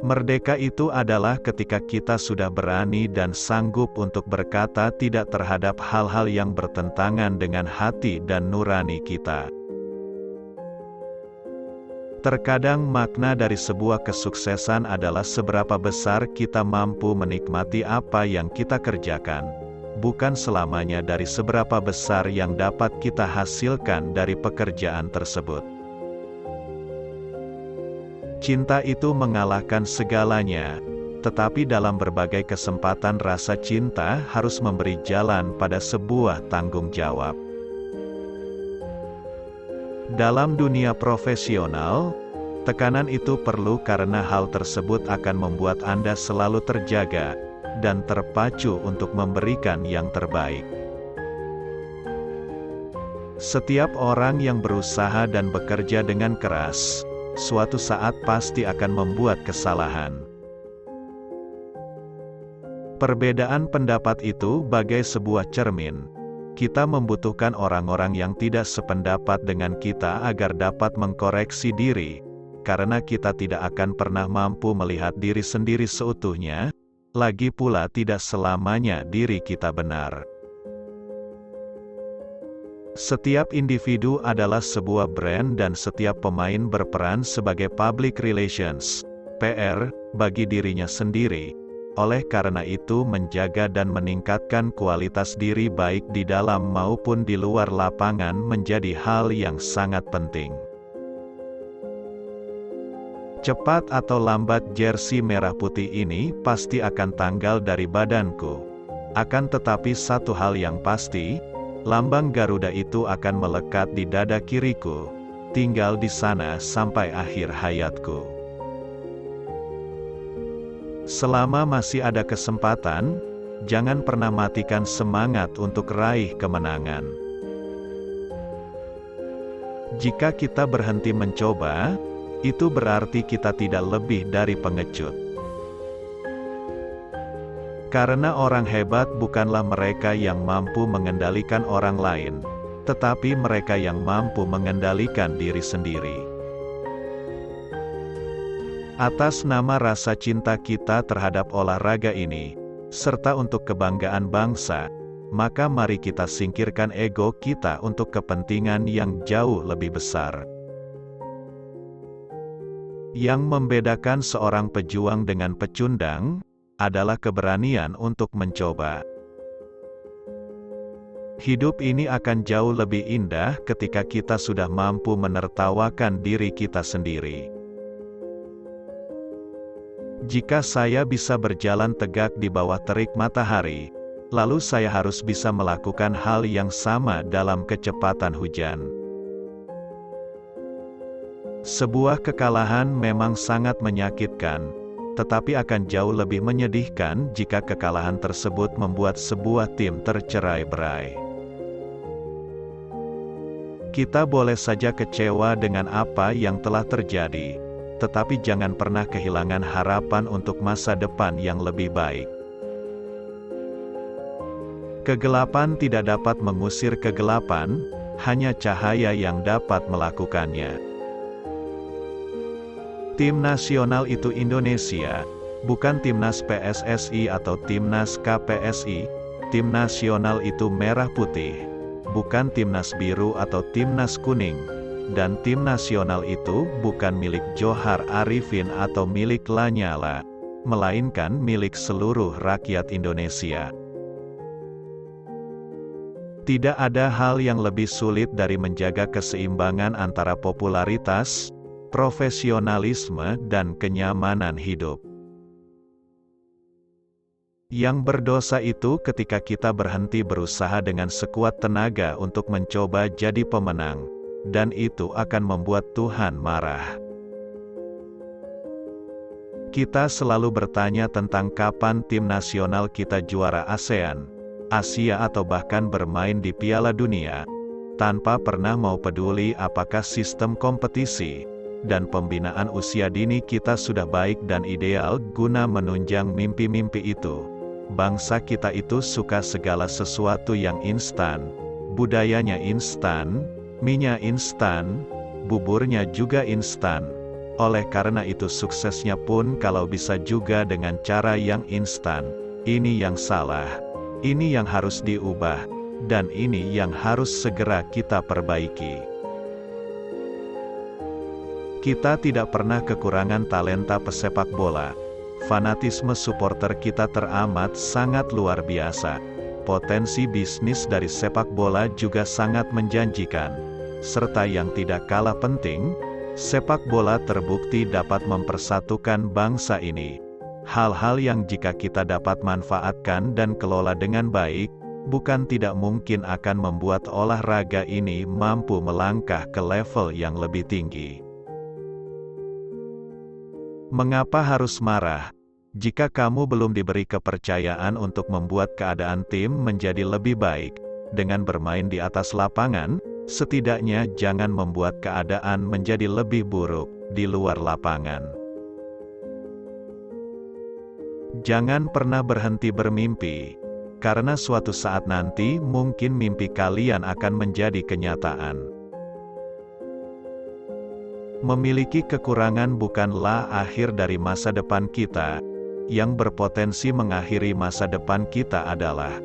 Merdeka itu adalah ketika kita sudah berani dan sanggup untuk berkata tidak terhadap hal-hal yang bertentangan dengan hati dan nurani kita. Terkadang makna dari sebuah kesuksesan adalah seberapa besar kita mampu menikmati apa yang kita kerjakan, bukan selamanya dari seberapa besar yang dapat kita hasilkan dari pekerjaan tersebut. Cinta itu mengalahkan segalanya, tetapi dalam berbagai kesempatan rasa cinta harus memberi jalan pada sebuah tanggung jawab. Dalam dunia profesional, tekanan itu perlu karena hal tersebut akan membuat Anda selalu terjaga dan terpacu untuk memberikan yang terbaik. Setiap orang yang berusaha dan bekerja dengan keras, suatu saat pasti akan membuat kesalahan. Perbedaan pendapat itu bagai sebuah cermin. Kita membutuhkan orang-orang yang tidak sependapat dengan kita agar dapat mengkoreksi diri, karena kita tidak akan pernah mampu melihat diri sendiri seutuhnya, lagi pula tidak selamanya diri kita benar. Setiap individu adalah sebuah brand dan setiap pemain berperan sebagai public relations, PR, bagi dirinya sendiri. Oleh karena itu menjaga dan meningkatkan kualitas diri baik di dalam maupun di luar lapangan menjadi hal yang sangat penting. Cepat atau lambat jersey merah putih ini pasti akan tanggal dari badanku. Akan tetapi satu hal yang pasti, lambang Garuda itu akan melekat di dada kiriku, tinggal di sana sampai akhir hayatku. Selama masih ada kesempatan, jangan pernah matikan semangat untuk raih kemenangan. Jika kita berhenti mencoba, itu berarti kita tidak lebih dari pengecut. Karena orang hebat bukanlah mereka yang mampu mengendalikan orang lain, tetapi mereka yang mampu mengendalikan diri sendiri. Atas nama rasa cinta kita terhadap olahraga ini, serta untuk kebanggaan bangsa, maka mari kita singkirkan ego kita untuk kepentingan yang jauh lebih besar. Yang membedakan seorang pejuang dengan pecundang, adalah keberanian untuk mencoba. Hidup ini akan jauh lebih indah ketika kita sudah mampu menertawakan diri kita sendiri. Jika saya bisa berjalan tegak di bawah terik matahari, lalu saya harus bisa melakukan hal yang sama dalam kecepatan hujan. Sebuah kekalahan memang sangat menyakitkan, tetapi akan jauh lebih menyedihkan jika kekalahan tersebut membuat sebuah tim tercerai-berai. Kita boleh saja kecewa dengan apa yang telah terjadi, tetapi jangan pernah kehilangan harapan untuk masa depan yang lebih baik. Kegelapan tidak dapat mengusir kegelapan, hanya cahaya yang dapat melakukannya. Tim nasional itu Indonesia, bukan timnas PSSI atau timnas KPSI. Tim nasional itu merah putih, bukan timnas biru atau timnas kuning. Dan tim nasional itu bukan milik Johar Arifin atau milik Lanyala, melainkan milik seluruh rakyat Indonesia. Tidak ada hal yang lebih sulit dari menjaga keseimbangan antara popularitas, profesionalisme, dan kenyamanan hidup. Yang berdosa itu ketika kita berhenti berusaha dengan sekuat tenaga untuk mencoba jadi pemenang, dan itu akan membuat Tuhan marah. Kita selalu bertanya tentang kapan tim nasional kita juara ASEAN, Asia atau bahkan bermain di Piala Dunia, tanpa pernah mau peduli apakah sistem kompetisi dan pembinaan usia dini kita sudah baik dan ideal guna menunjang mimpi-mimpi itu. Bangsa kita itu suka segala sesuatu yang instan, budayanya instan, minyak instan, buburnya juga instan. Oleh karena itu suksesnya pun kalau bisa juga dengan cara yang instan. Ini yang salah. Ini yang harus diubah. Dan ini yang harus segera kita perbaiki. Kita tidak pernah kekurangan talenta pesepak bola. Fanatisme supporter kita teramat sangat luar biasa. Potensi bisnis dari sepak bola juga sangat menjanjikan. Serta yang tidak kalah penting, sepak bola terbukti dapat mempersatukan bangsa ini. Hal-hal yang jika kita dapat manfaatkan dan kelola dengan baik, bukan tidak mungkin akan membuat olahraga ini mampu melangkah ke level yang lebih tinggi. Mengapa harus marah? Jika kamu belum diberi kepercayaan untuk membuat keadaan tim menjadi lebih baik, dengan bermain di atas lapangan, setidaknya jangan membuat keadaan menjadi lebih buruk di luar lapangan. Jangan pernah berhenti bermimpi, karena suatu saat nanti mungkin mimpi kalian akan menjadi kenyataan. Memiliki kekurangan bukanlah akhir dari masa depan kita. Yang berpotensi mengakhiri masa depan kita adalah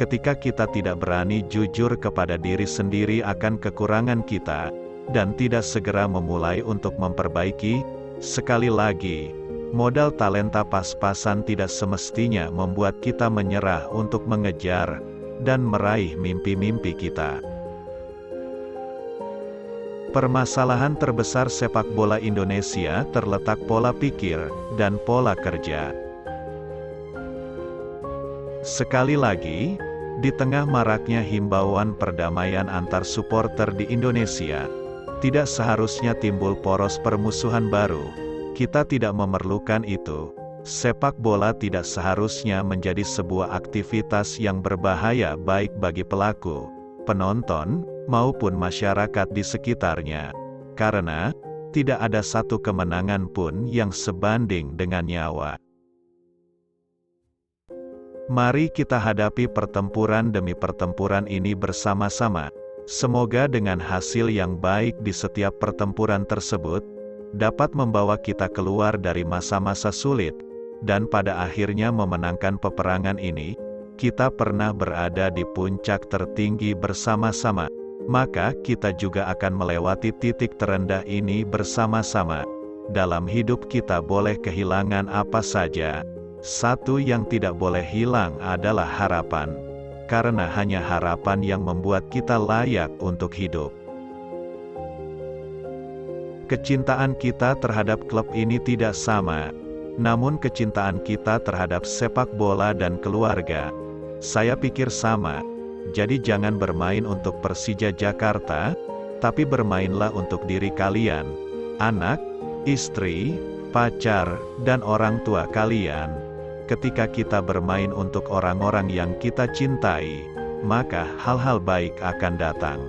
ketika kita tidak berani jujur kepada diri sendiri akan kekurangan kita, dan tidak segera memulai untuk memperbaiki. Sekali lagi, modal talenta pas-pasan tidak semestinya membuat kita menyerah untuk mengejar dan meraih mimpi-mimpi kita. Permasalahan terbesar sepak bola Indonesia terletak pola pikir dan pola kerja. Sekali lagi, di tengah maraknya himbauan perdamaian antar supporter di Indonesia, tidak seharusnya timbul poros permusuhan baru. Kita tidak memerlukan itu. Sepak bola tidak seharusnya menjadi sebuah aktivitas yang berbahaya baik bagi pelaku, penonton, maupun masyarakat di sekitarnya. Karena, tidak ada satu kemenangan pun yang sebanding dengan nyawa. Mari kita hadapi pertempuran demi pertempuran ini bersama-sama. Semoga dengan hasil yang baik di setiap pertempuran tersebut, dapat membawa kita keluar dari masa-masa sulit, dan pada akhirnya memenangkan peperangan ini. Kita pernah berada di puncak tertinggi bersama-sama, maka kita juga akan melewati titik terendah ini bersama-sama. Dalam hidup kita boleh kehilangan apa saja. Satu yang tidak boleh hilang adalah harapan. Karena hanya harapan yang membuat kita layak untuk hidup. Kecintaan kita terhadap klub ini tidak sama. Namun kecintaan kita terhadap sepak bola dan keluarga, saya pikir sama. Jadi jangan bermain untuk Persija Jakarta, tapi bermainlah untuk diri kalian, anak, istri, pacar, dan orang tua kalian. Ketika kita bermain untuk orang-orang yang kita cintai, maka hal-hal baik akan datang.